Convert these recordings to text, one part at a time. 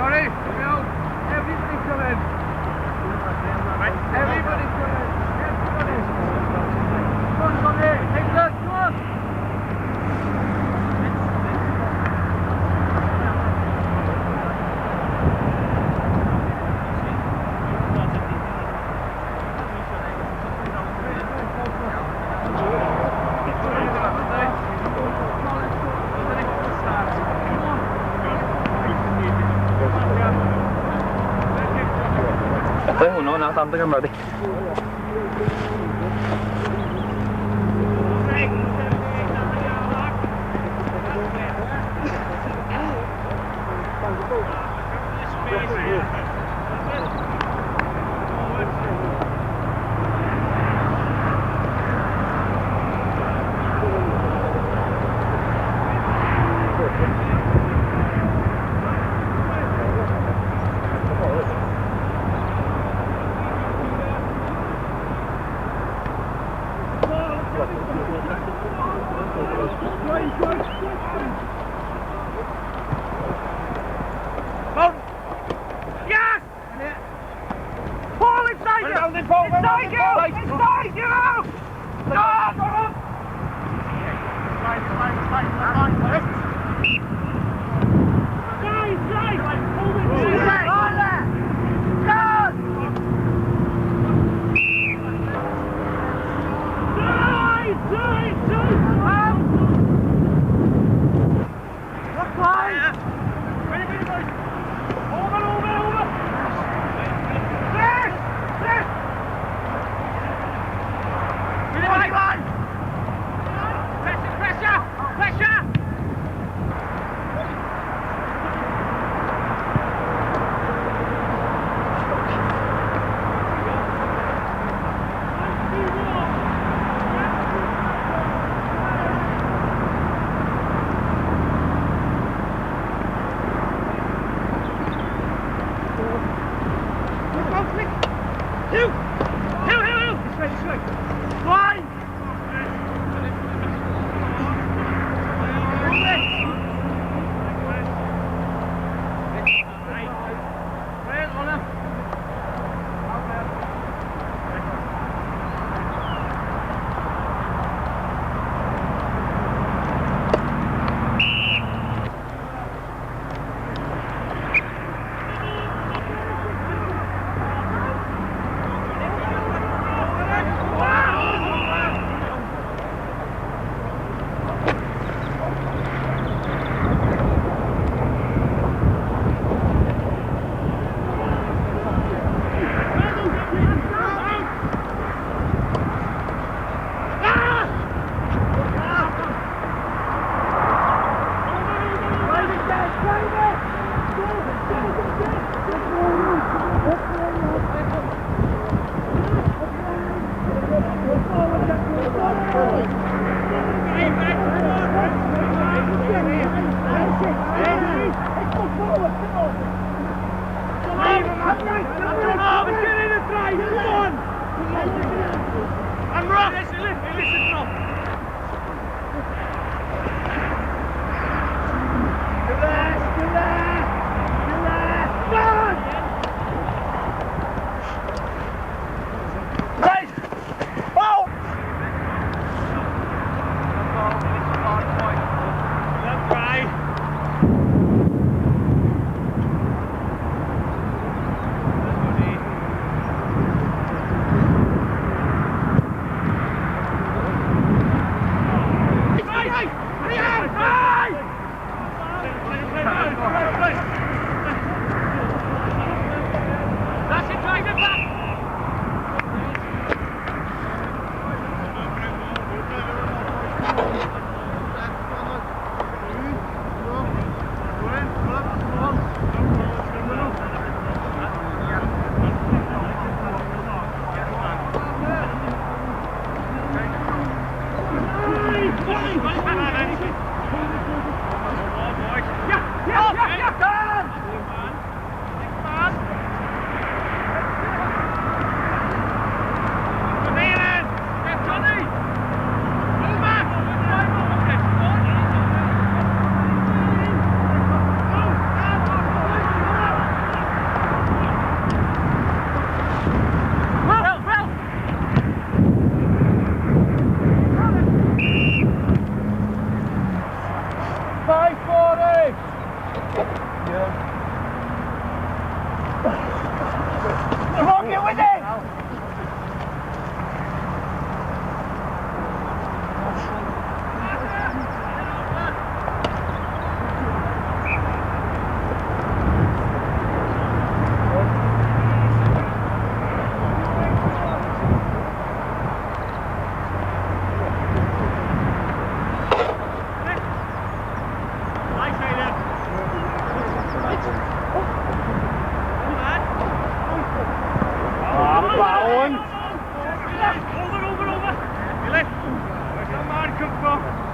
Johnny, everybody's coming. Everybody's coming. Come on, Johnny. Hey, look, come on. Tới hồi nói não tâm tới camera đi. Yes! Paul, inside you! Inside you! Inside you! No!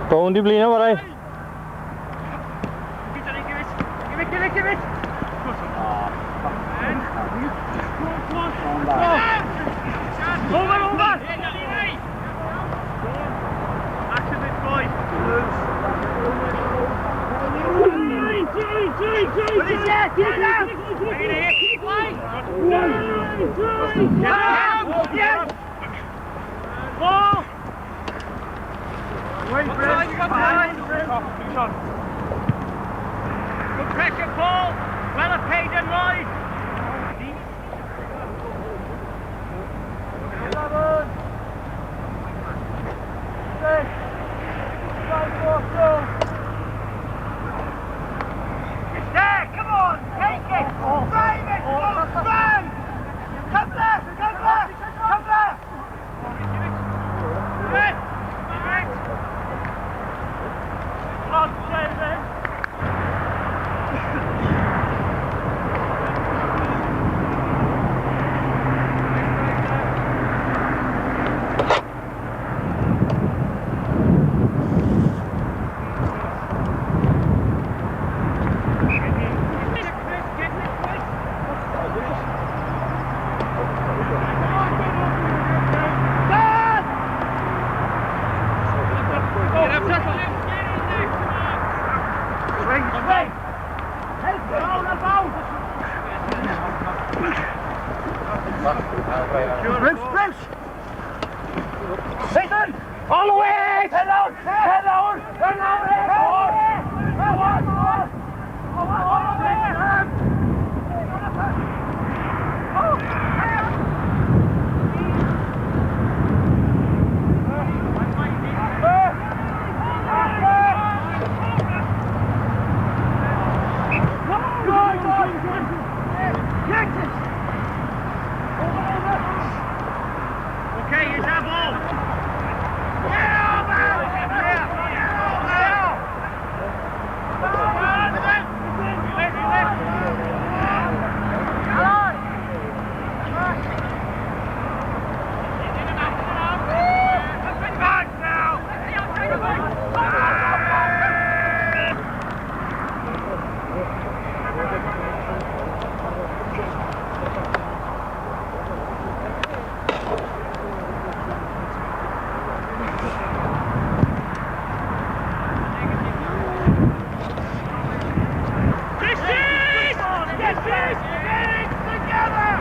Có ổn đi blin vào đây. Give it! Over! Action it, boys! Ball! Wait, Brett! Good pressure, Paul! Well paid and wide! 11, 6, 5, 4, 2. It's there! Come on! Take it! Drive it! Run! Come left! Come left! Come left! On, David! Nathan! All the way! Head down! Head down! Head down! Head down! Okay, here's that ball. Get over!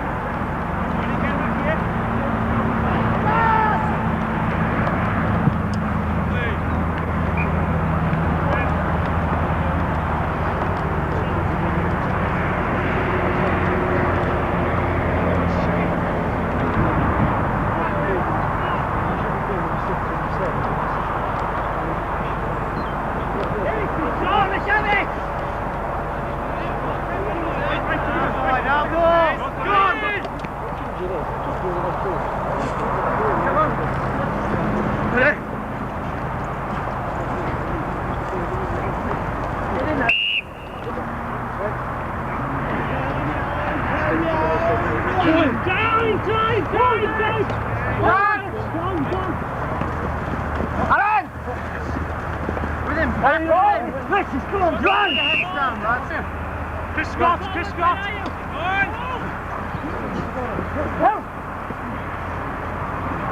Come on, run! Chris Scott!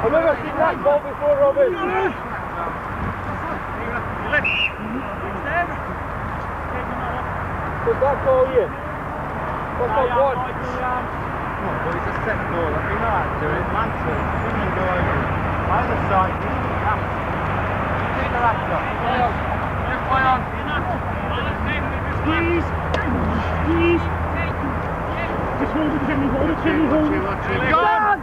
I'm going to see that ball before Robin. What's that goal here? What's that one? No, but it's a set goal. I mean, I do it. Mantle, swing and go over. Either side, you need to have. Take the right shot. Play on. Please. Just hold it, Kenny, hold it. Go on!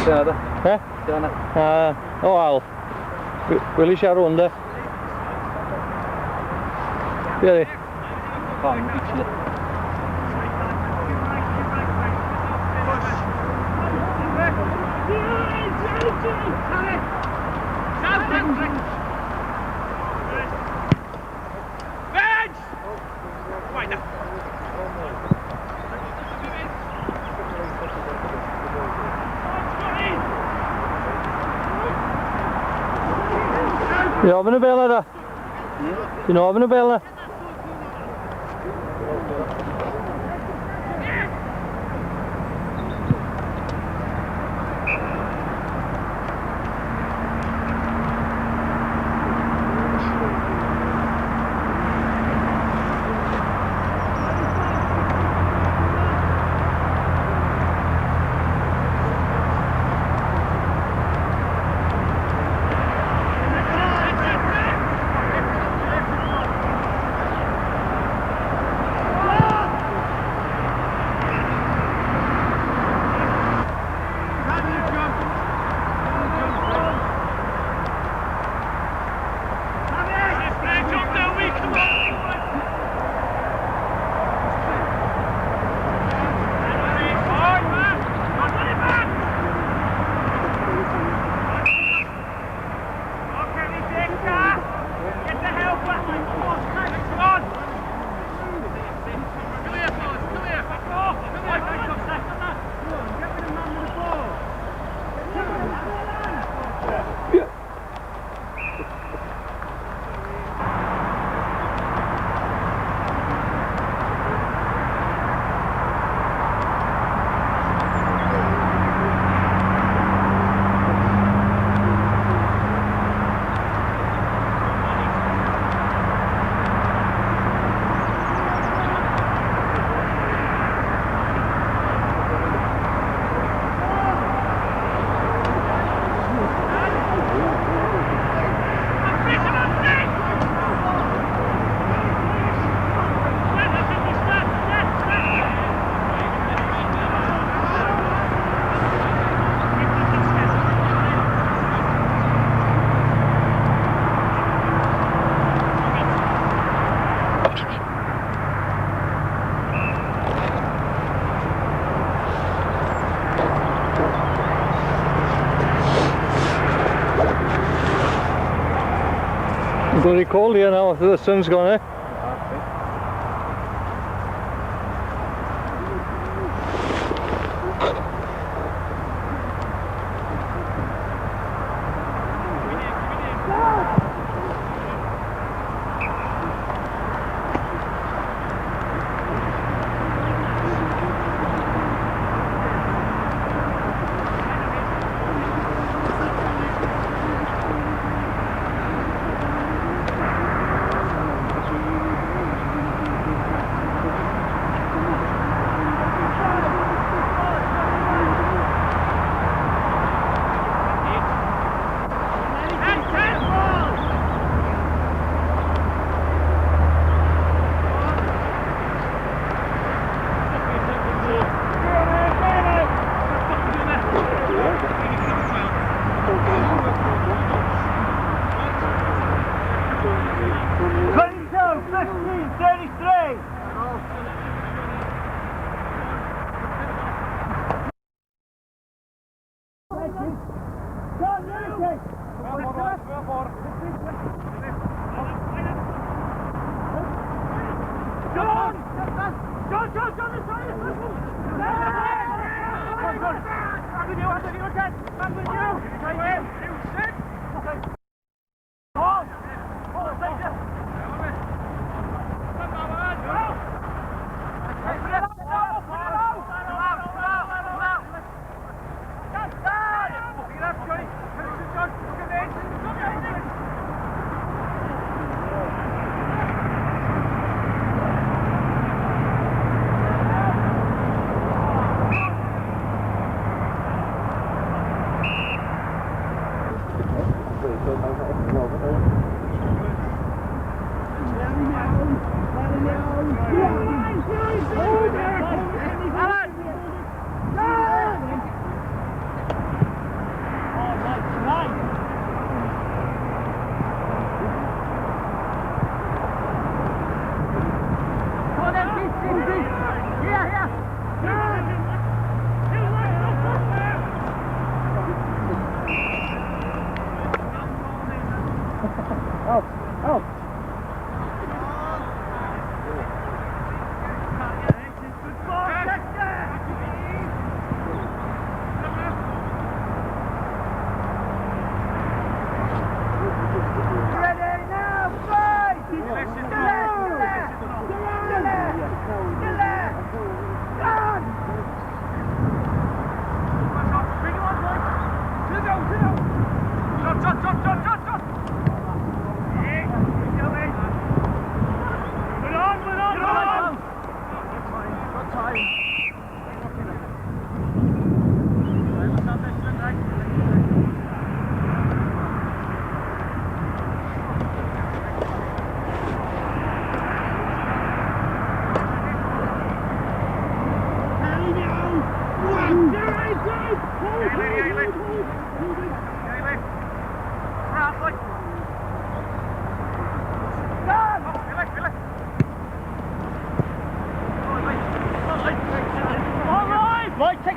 Tjena. Tjena. Alf. Vill du köra runda? Gör det. Fan, bitch. Ja, men nu bällar det. Du har nu bällar. Bloody cold here now after the sun's gone, eh?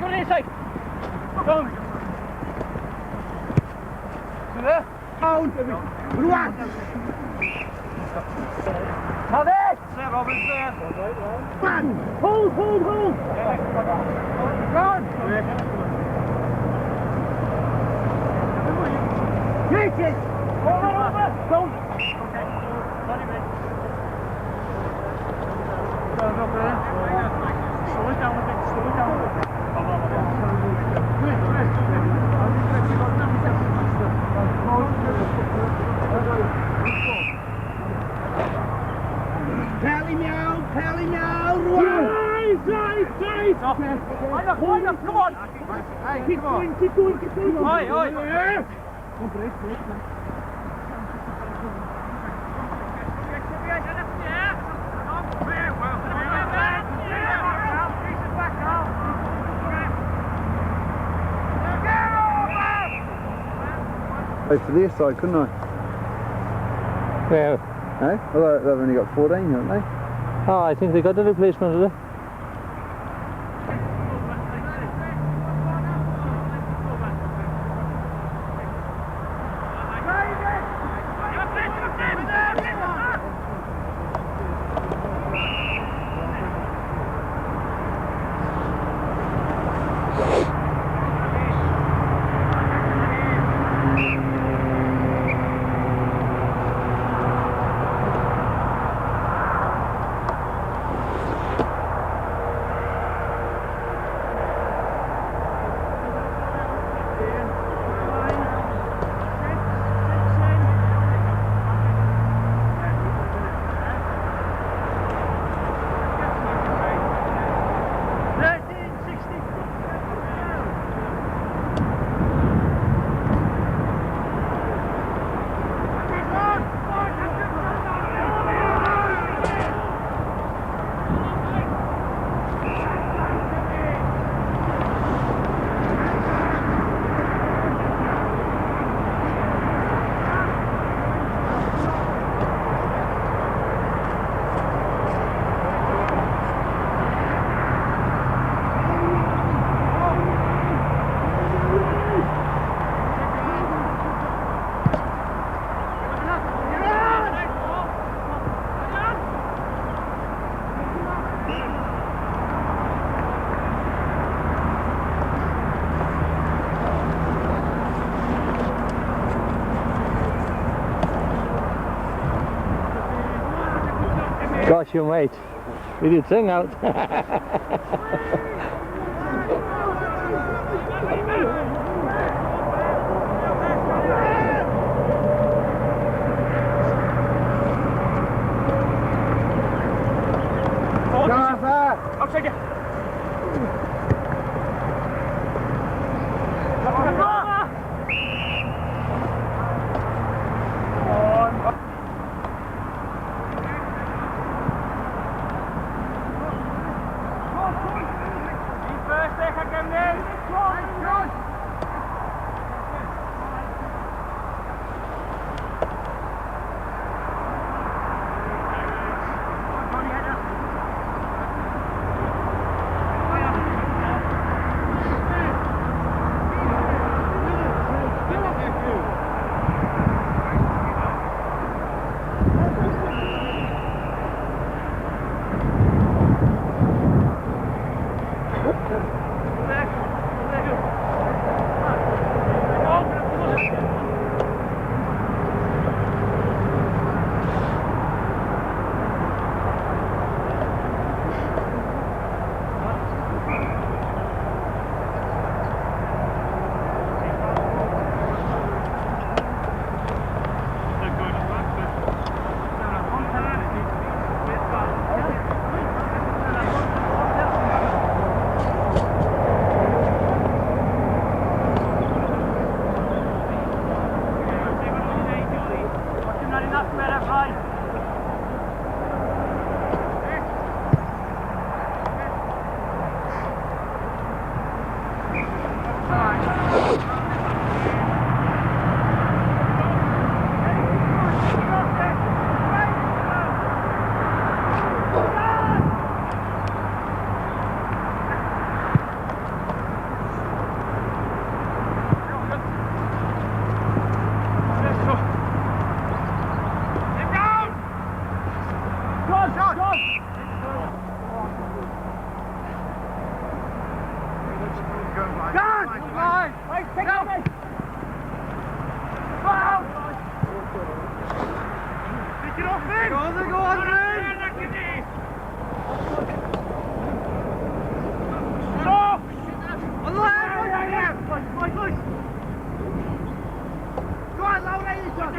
go to the inside. Down. See there? Down. Ruan. Have it! There, Robin, there. Man. Hold! Run. Take it. Over. Down. Slow it down a bit, slow it down a bit. Pally meow, Ruan. Right! Wind up, come on! Hey, Keep come on. going. Oi! Go to this side, couldn't I? Yeah. Eh? Well, they've only got 14, haven't they? Oh, I think they got the replacement of it. Gosh, you mate. We did sing out. Outside you. Done! Right, take it away! Wow! Pick it off in! Go on, Ray! Stop! On the left! Push! Go on, low lady, John!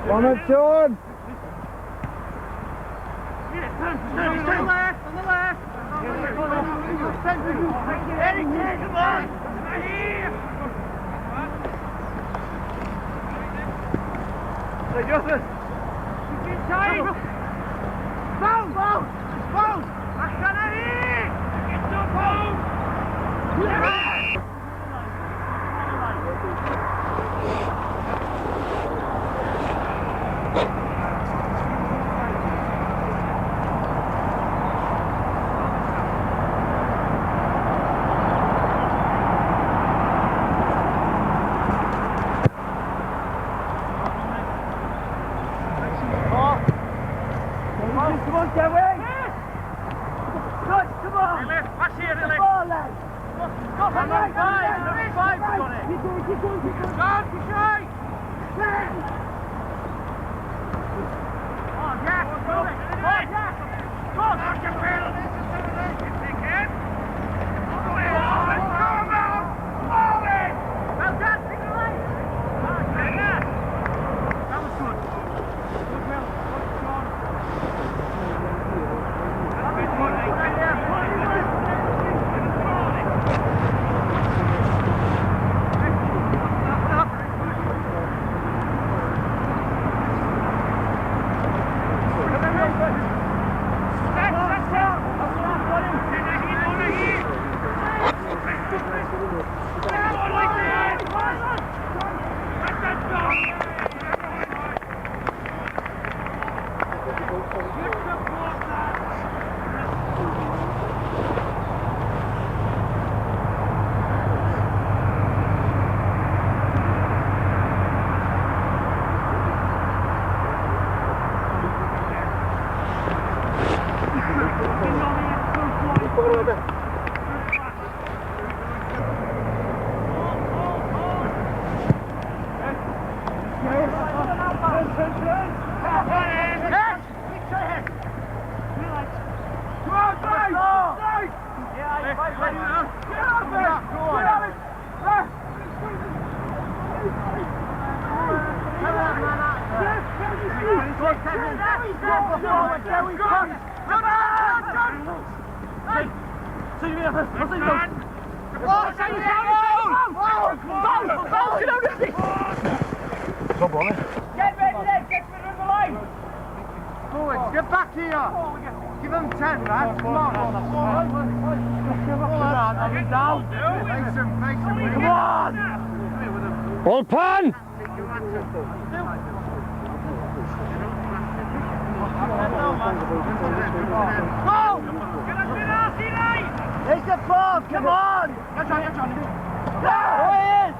On it, John! On the left! Eric, come on! Hey, Joseph! Keep time! Bound! Action ahí! Get to bound! Come on, Kevin! Good, come on! Pass here, Lily! Come on, lads! Go for right! Five, got it! Keep going! Keep shy! Oh, Jack! Go! Oh, Jack! Go! Mark your wheel! Take it! Go in! Well done, take it away! That was good. Good, well. Get back here! Give them 10, lads. Come on! Get down! Make some! Come on! All pan! It's the ball, come on! Get on, get on. Go in!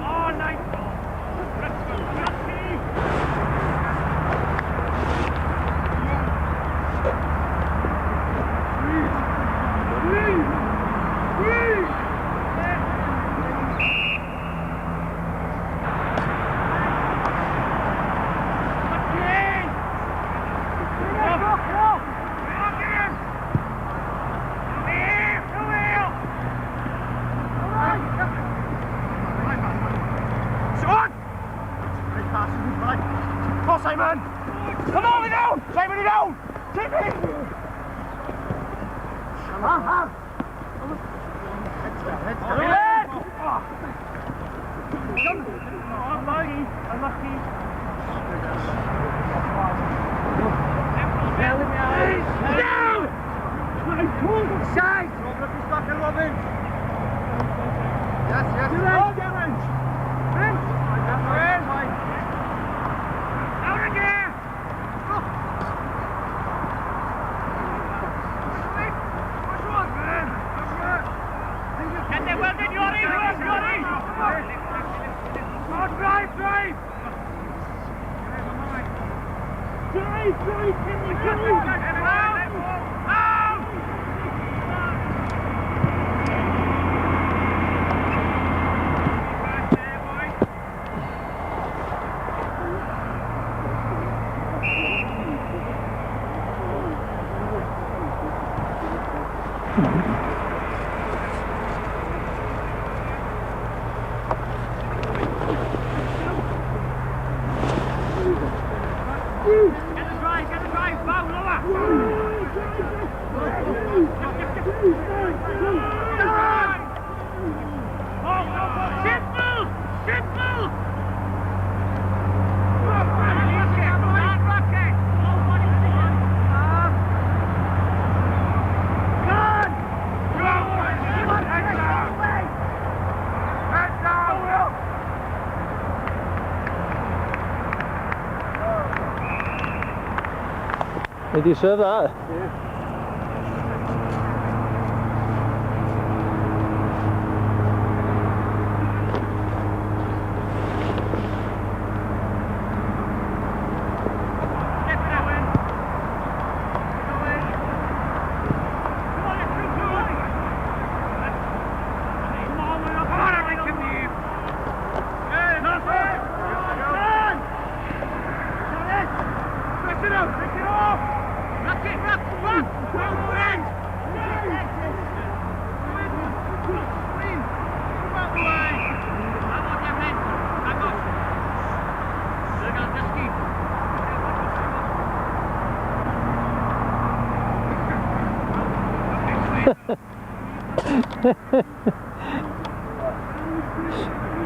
Oh, nice ball. Simon! Come on, down! Simon, down! Take me! Unlucky. Down! Side! Robin! Yes. Down again! Get there, well done, Yori! Oh, drive! Drive, Get the drive, bow lower! Simple! Did you serve that?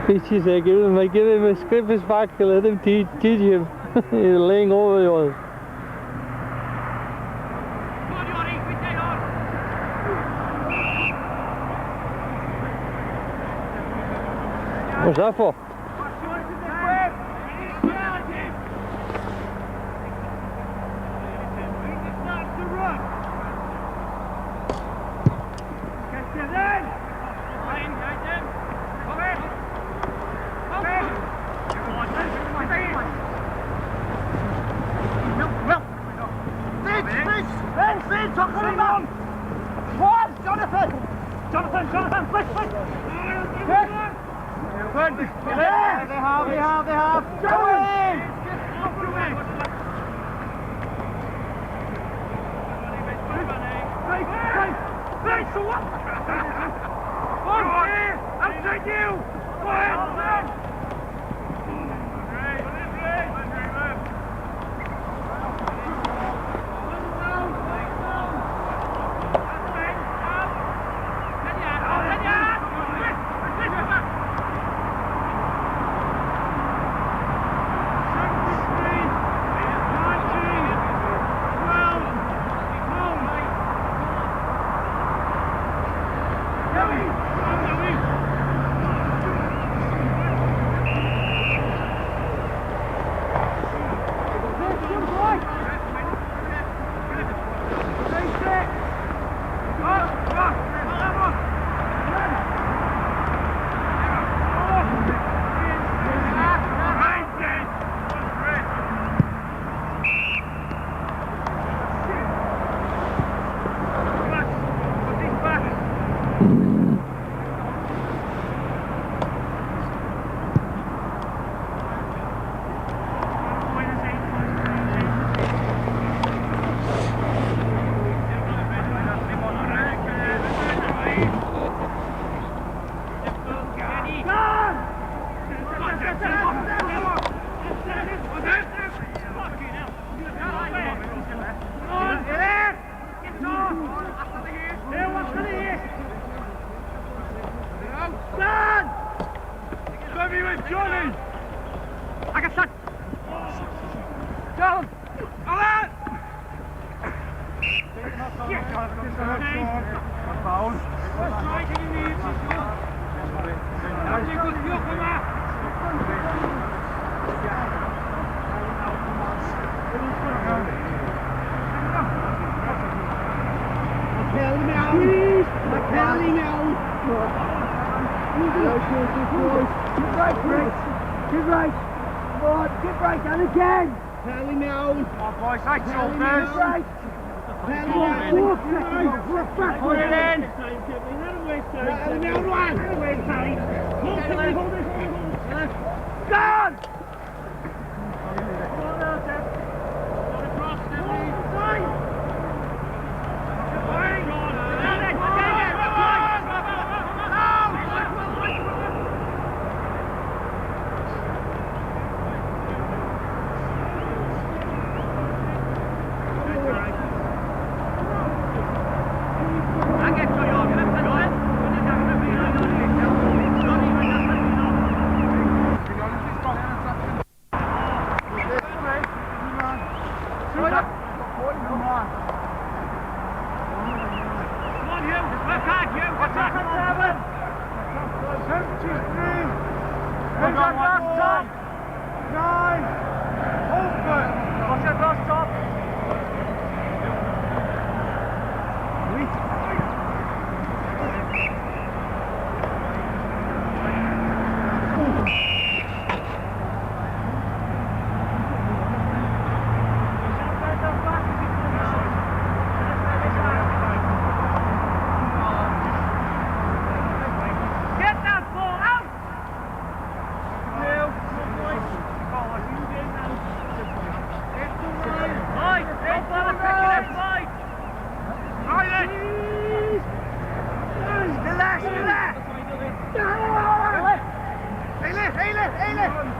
Peachy said, give him a script back and let him teach him. He's laying over you. What's that for? Jonathan, quick! They have. Go in! Right, so what? Outside you! Go ahead! Heavy with Johnny! I can start. Down. Alan! Good right! Come on, good right, and again! Pelly down! Come on, boys, right Pelly shoulders. right! Pelly down! Work back! Put it in. Pelly down, one! Gone! Hey,